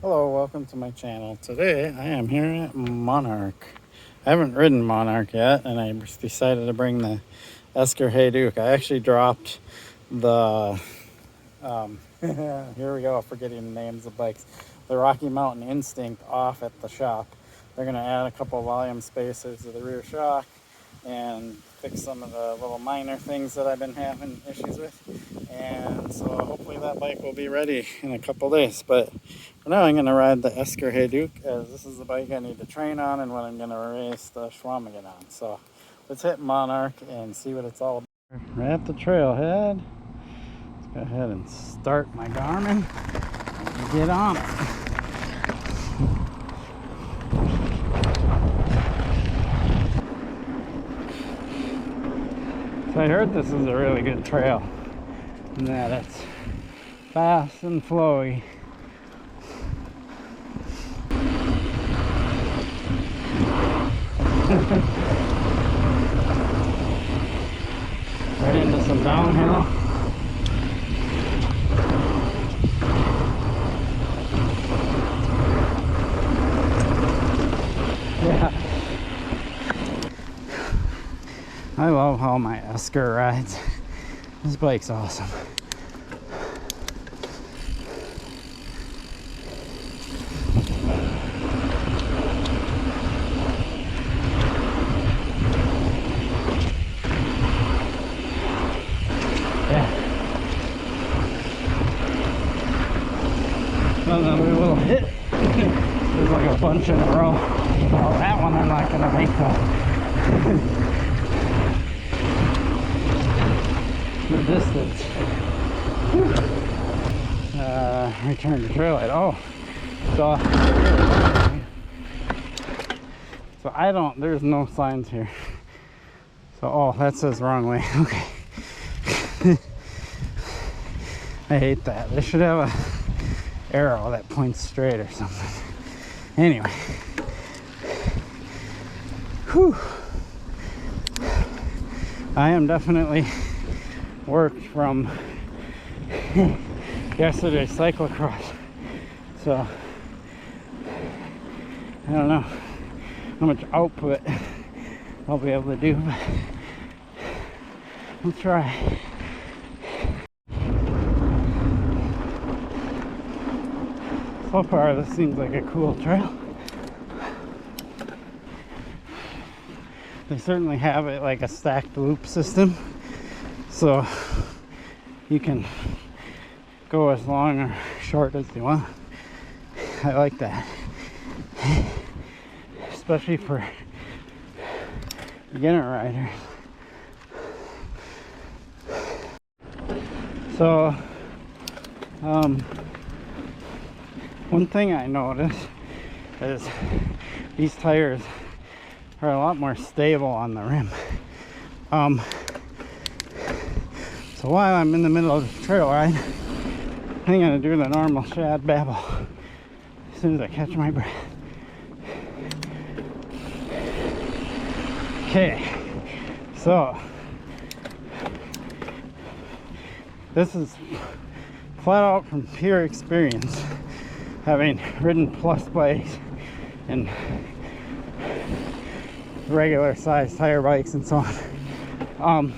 Hello, welcome to my channel. Today I am here at Monarch. I haven't ridden Monarch yet, and I decided to bring the Esker Hayduke. I actually dropped the, here we go, forgetting the names of bikes, the Rocky Mountain Instinct off at the shop. They're going to add a couple volume spacers to the rear shock and fix some of the little minor things that I've been having issues with. And so hopefully that bike will be ready in a couple days. But for now, I'm going to ride the Esker Hayduke, as this is the bike I need to train on and what I'm going to race the Schwammigan on. So let's hit Monarch and see what it's all about. We're at the trailhead. Let's go ahead and start my Garmin and get on it. So I heard this is a really good trail and that it's fast and flowy. Right into some downhill. Yeah. I love how my Esker rides. This bike's awesome. Another little hit. There's like a bunch in a row. Oh, that one I'm not gonna make though. The distance. Return to trail light. Oh, so I don't. There's no signs here. So oh, that says wrong way. Okay. I hate that. They should have a arrow that points straight or something. Anyway, whew. I am definitely worked from yesterday's cyclocross, so I don't know how much output I'll be able to do, but we'll try. So far, this seems like a cool trail. They certainly have it like a stacked loop system, so you can go as long or short as you want. I like that, especially for beginner riders. So, one thing I noticed is these tires are a lot more stable on the rim. So while I'm in the middle of the trail ride, I'm gonna do the normal shad babble as soon as I catch my breath. Okay, so this is flat out from pure experience, having ridden plus bikes and regular size tire bikes and so on.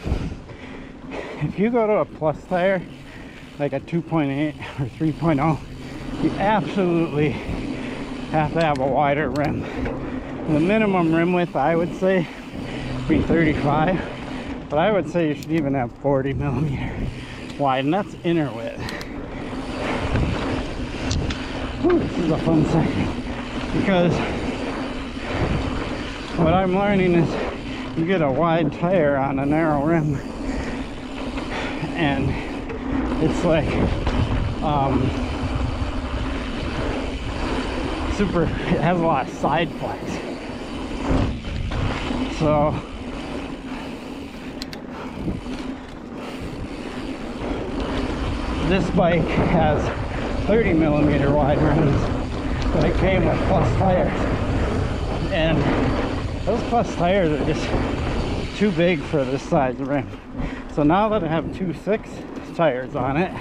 If you go to a plus tire like a 2.8 or 3.0, you absolutely have to have a wider rim. The minimum rim width, I would say, would be 35, but I would say you should even have 40 millimeter wide, and that's inner width. Whew, this is a fun section, because what I'm learning is you get a wide tire on a narrow rim, and it's like it has a lot of side flex. So this bike has 30 millimeter wide rims, but it came with plus tires, and those plus tires are just too big for this size rim. So now that I have 2.6 tires on it,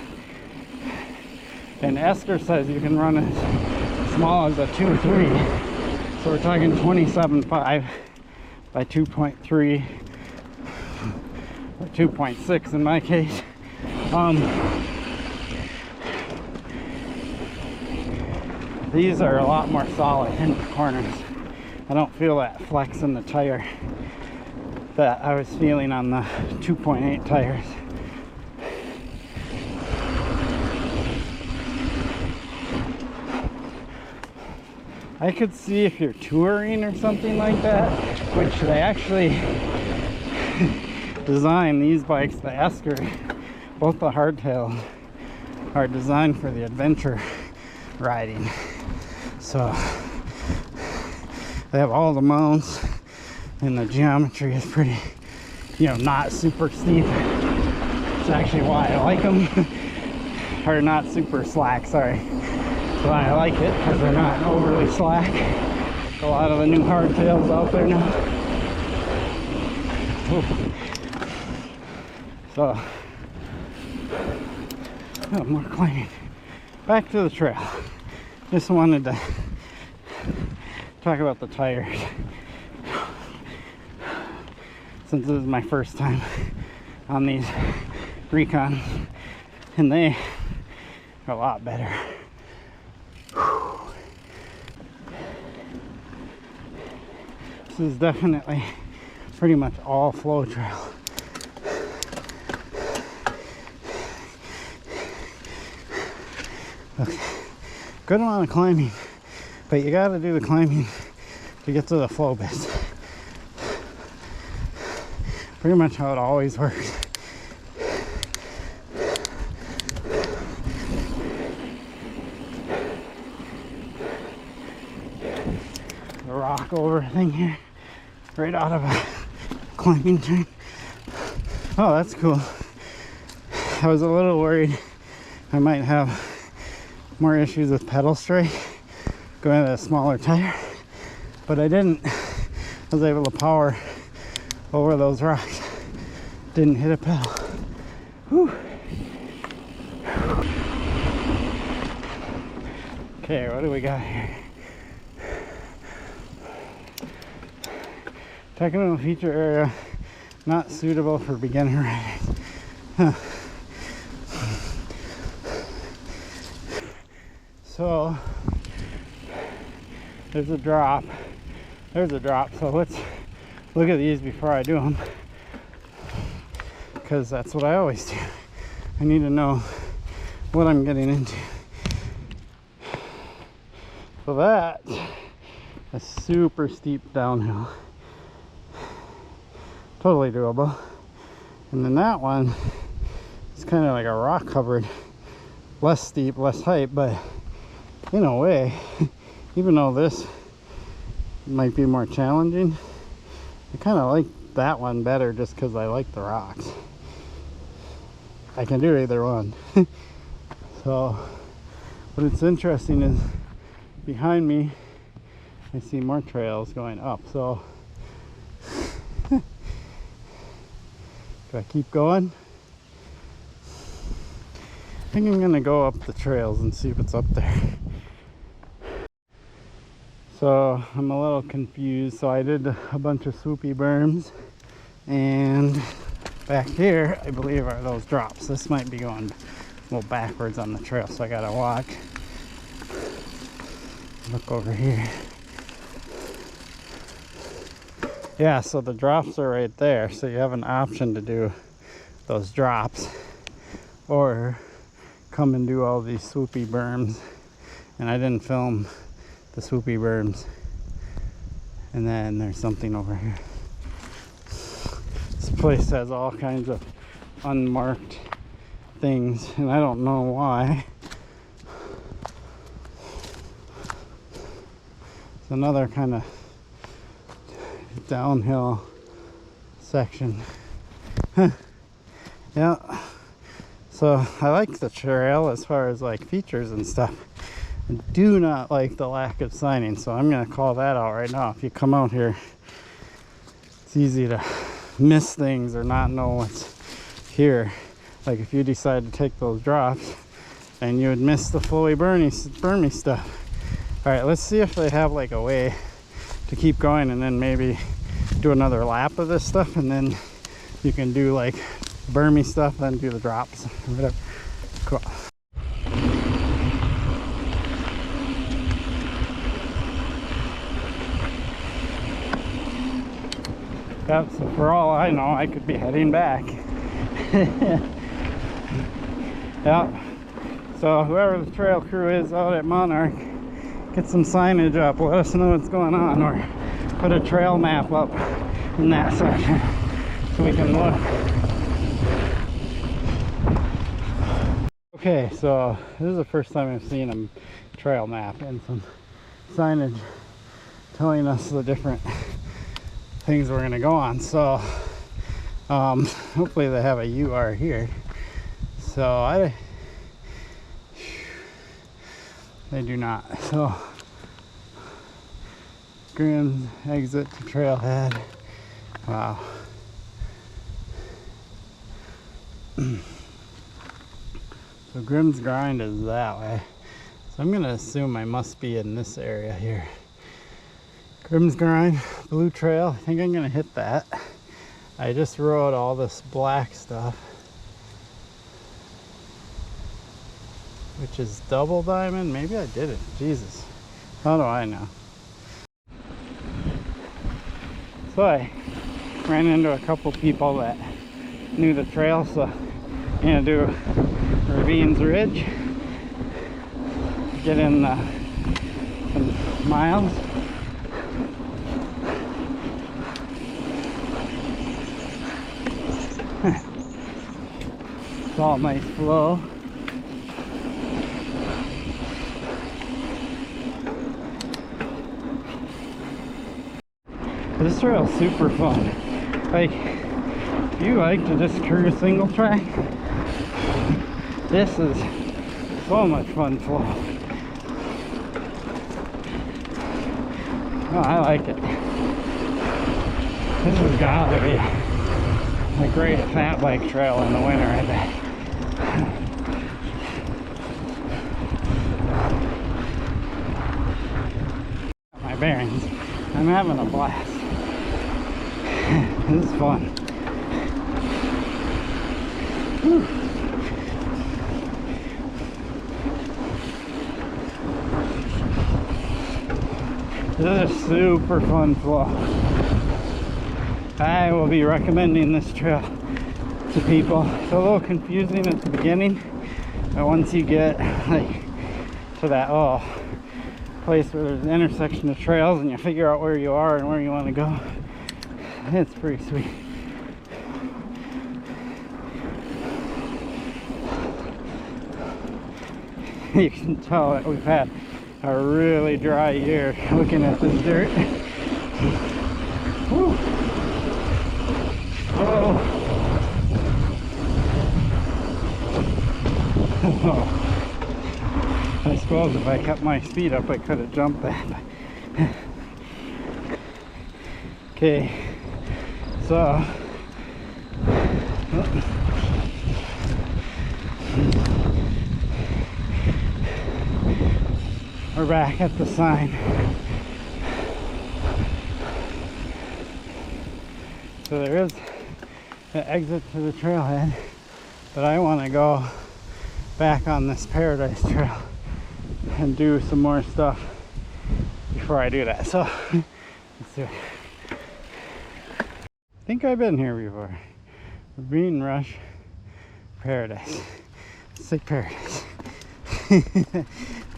and Esker says you can run as small as a 2.3. So we're talking 27.5 by 2.3 or 2.6 in my case. These are a lot more solid in the corners. I don't feel that flex in the tire that I was feeling on the 2.8 tires. I could see if you're touring or something like that, which they actually design these bikes, the Esker, both the hardtails, are designed for the adventure riding. So they have all the mounts and the geometry is pretty, you know, not super steep. It's actually why I like them. Or not super slack, sorry. That's why I like it, because they're not overly slack. A lot of the new hardtails out there now. Ooh. So, oh, more climbing. Back to the trail. Just wanted to talk about the tires. Since this is my first time on these Recons, and they are a lot better. This is definitely pretty much all flow trail. Okay. Good amount of climbing, but you got to do the climbing to get to the flow bits. Pretty much how it always works. The rock over thing here, right out of a climbing train. Oh, that's cool. I was a little worried I might have more issues with pedal stray going with a smaller tire, but I didn't. I was able to power over those rocks. Didn't hit a pedal. Whew. Okay, what do we got here? Technical feature area not suitable for beginner riding. Huh. So there's a drop. So let's look at these before I do them, because that's what I always do. I need to know what I'm getting into. So that is super steep downhill. Totally doable. And then that one is kind of like a rock covered, less steep, less height, but in a way, even though this might be more challenging, I kind of like that one better just because I like the rocks. I can do either one. So, but it's interesting is behind me I see more trails going up. So do I keep going? I think I'm gonna go up the trails and see what's up there. So I'm a little confused. So I did a bunch of swoopy berms, and back here I believe are those drops. This might be going a little backwards on the trail, so I gotta walk. Look over here. Yeah, so the drops are right there, so you have an option to do those drops or come and do all these swoopy berms. And I didn't film the swoopy berms. And then there's something over here. This place has all kinds of unmarked things, and I don't know why. It's another kind of downhill section. Yeah, so I like the trail as far as like features and stuff. I do not like the lack of signing, so I'm gonna call that out right now. If you come out here, it's easy to miss things or not know what's here. Like if you decide to take those drops, and you would miss the flowy bermy stuff. All right, let's see if they have like a way to keep going, and then maybe do another lap of this stuff, and then you can do like bermy stuff, then do the drops or whatever. Cool. Yep, so for all I know, I could be heading back. Yep. So whoever the trail crew is out at Monarch, get some signage up, let us know what's going on, or put a trail map up in that section so we can look. Okay, so this is the first time I've seen a trail map and some signage telling us the different things we're gonna go on. So hopefully they have a UR here. So they do not. So Grimm's exit to trailhead. Wow. So Grimm's grind is that way. So I'm gonna assume I must be in this area here. Grimm's grind, blue trail. I think I'm gonna hit that. I just rode all this black stuff, which is double diamond. Maybe I didn't. Jesus, how do I know? So I ran into a couple people that knew the trail, so I'm gonna do Ravines Ridge, get in some miles. It's all nice flow. This trail's super fun. Like, if you like to just cruise single track, this is so much fun flow. Oh, I like it. This has got to be a great fat bike trail in the winter, I bet. My bearings. I'm having a blast. This is fun. Whew. This is super fun flow. I will be recommending this trail to people. It's a little confusing at the beginning, but once you get like to that place where there's an intersection of trails and you figure out where you are and where you want to go, it's pretty sweet. You can tell that we've had a really dry year looking at this dirt. Woo. Oh. I suppose if I kept my speed up I could have jumped that. Okay, so we're back at the sign. So there is an exit to the trailhead, but I want to go back on this Paradise Trail and do some more stuff before I do that. So let's do it. I think I've been here before. Ravine Rush Paradise. Sick Paradise.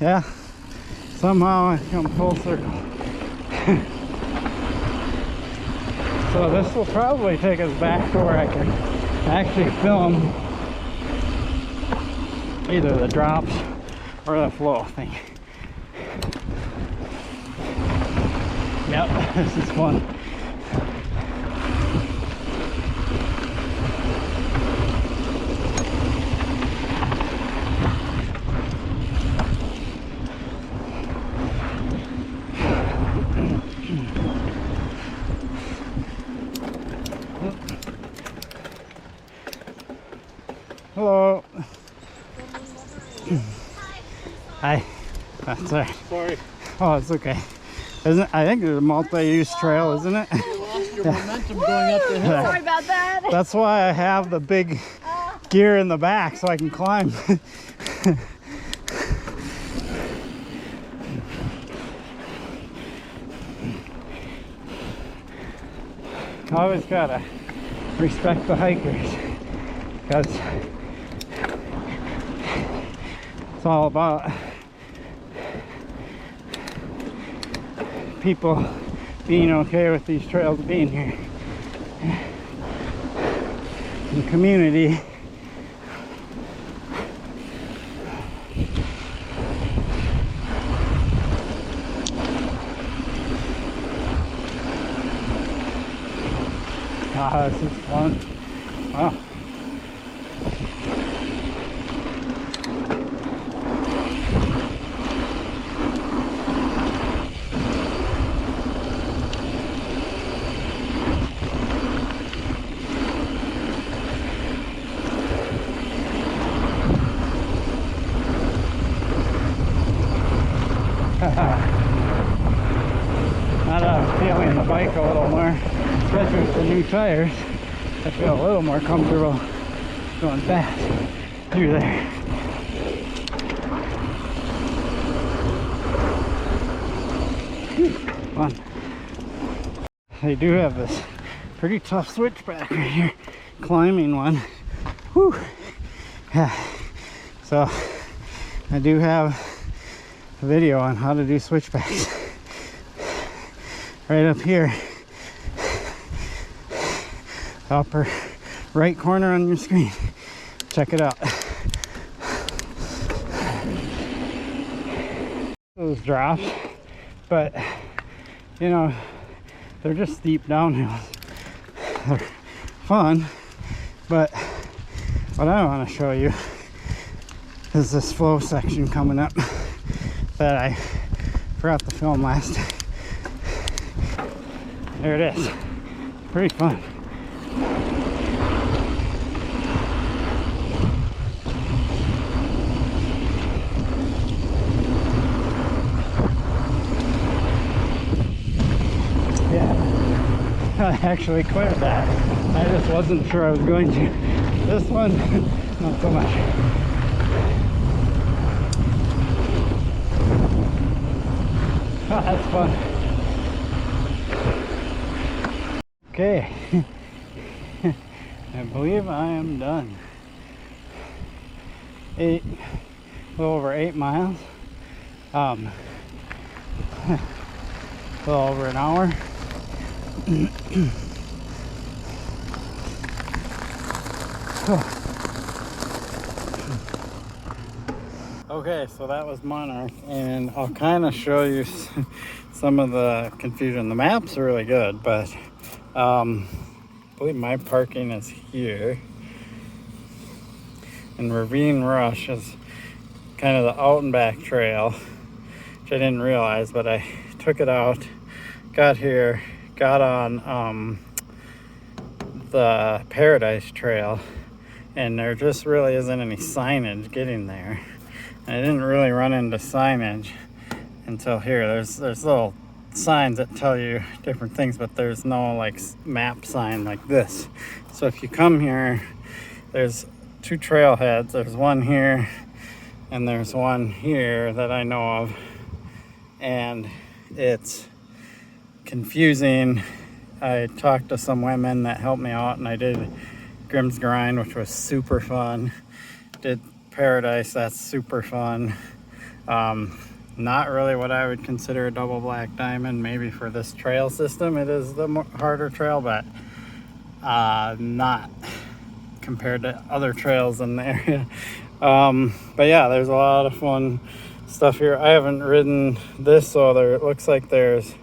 Yeah, somehow I come full circle. So this will probably take us back to where I can actually film either the drops or the flow thing. Yep, this is fun. Hello. Hi. That's all right. Sorry. Oh, it's okay. Isn't I think there's a multi-use trail, isn't it? You lost your momentum going up the hill. Sorry about that. That's why I have the big gear in the back so I can climb. Always gotta respect the hikers, because it's all about people being okay with these trails being here. The community. Ah, this is fun. Wow. Now that I'm feeling the bike a little more, especially with the new tires, I feel a little more comfortable going fast through there. Fun. They do have this pretty tough switchback right here, climbing one. Whew. Yeah. So I do have a video on how to do switchbacks right up here, upper right corner on your screen. Check it out. Those drops, but you know, they're just steep downhills. They're fun, but what I want to show you is this flow section coming up that I forgot to film last time. There it is. Pretty fun. Yeah, I actually cleared that. I just wasn't sure I was going to. This one, not so much. Oh, that's fun. Okay, I believe I am done. A little over 8 miles. A little over an hour. Okay, so that was Monarch, and I'll kind of show you some of the confusion. The map's really good, but I believe my parking is here, and Ravine Rush is kind of the out and back trail, which I didn't realize, but I took it out, got here, got on the Paradise Trail, and there just really isn't any signage getting there. I didn't really run into signage until here. There's little signs that tell you different things, but there's no like map sign like this. So if you come here, there's 2 trailheads. There's one here and there's one here that I know of, and it's confusing. I talked to some women that helped me out, and I did Grimm's Grind, which was super fun. Did Paradise, that's super fun. Not really what I would consider a double black diamond. Maybe for this trail system it is the harder trail, but not compared to other trails in the area. But yeah, there's a lot of fun stuff here. I haven't ridden this, so it looks like there's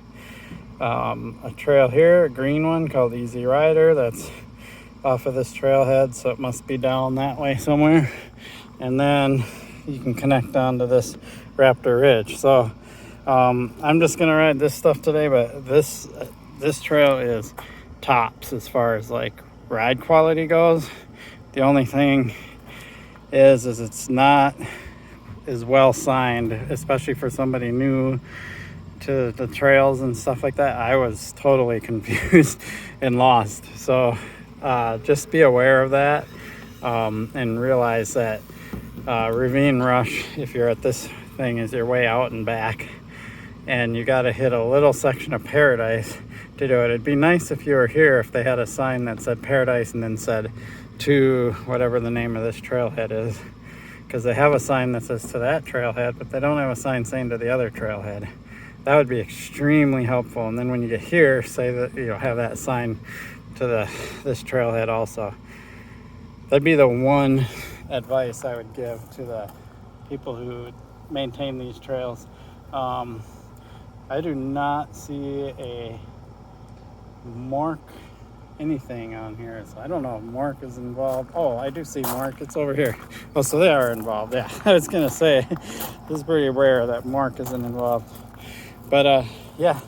a trail here, a green one called Easy Rider, that's off of this trailhead, so it must be down that way somewhere. And then you can connect onto this Raptor Ridge. So I'm just gonna ride this stuff today, but this trail is tops as far as like ride quality goes. The only thing is it's not as well signed, especially for somebody new to the trails and stuff like that, I was totally confused and lost. So just be aware of that, and realize that ravine rush, if you're at this thing, is your way out and back, and you got to hit a little section of paradise to do it. It'd be nice if you were here, if they had a sign that said paradise and then said to whatever the name of this trailhead is, because they have a sign that says to that trailhead, but they don't have a sign saying to the other trailhead. That would be extremely helpful. And then when you get here, say that you have that sign to this trailhead also. That'd be the one advice I would give to the people who maintain these trails. I do not see a Monarch anything on here, so I don't know if Monarch is involved. Oh, I do see Monarch. It's over here. Oh, so they are involved. Yeah, I was gonna say this is pretty rare that Monarch isn't involved. But yeah,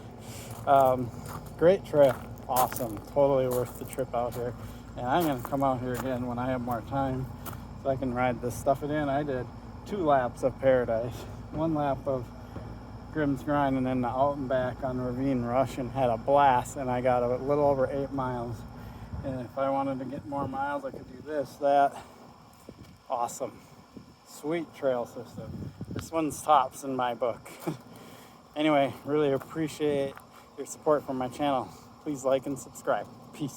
great trip. Awesome. Totally worth the trip out here. And I'm gonna come out here again when I have more time, so I can ride this stuff in. I did 2 laps of paradise, 1 lap of Grimm's Grind, and then the out and back on Ravine Rush, and had a blast. And I got a little over 8 miles. And if I wanted to get more miles, I could do this, that. Awesome. Sweet trail system. This one's tops in my book. Anyway, really appreciate your support from my channel. Please like and subscribe.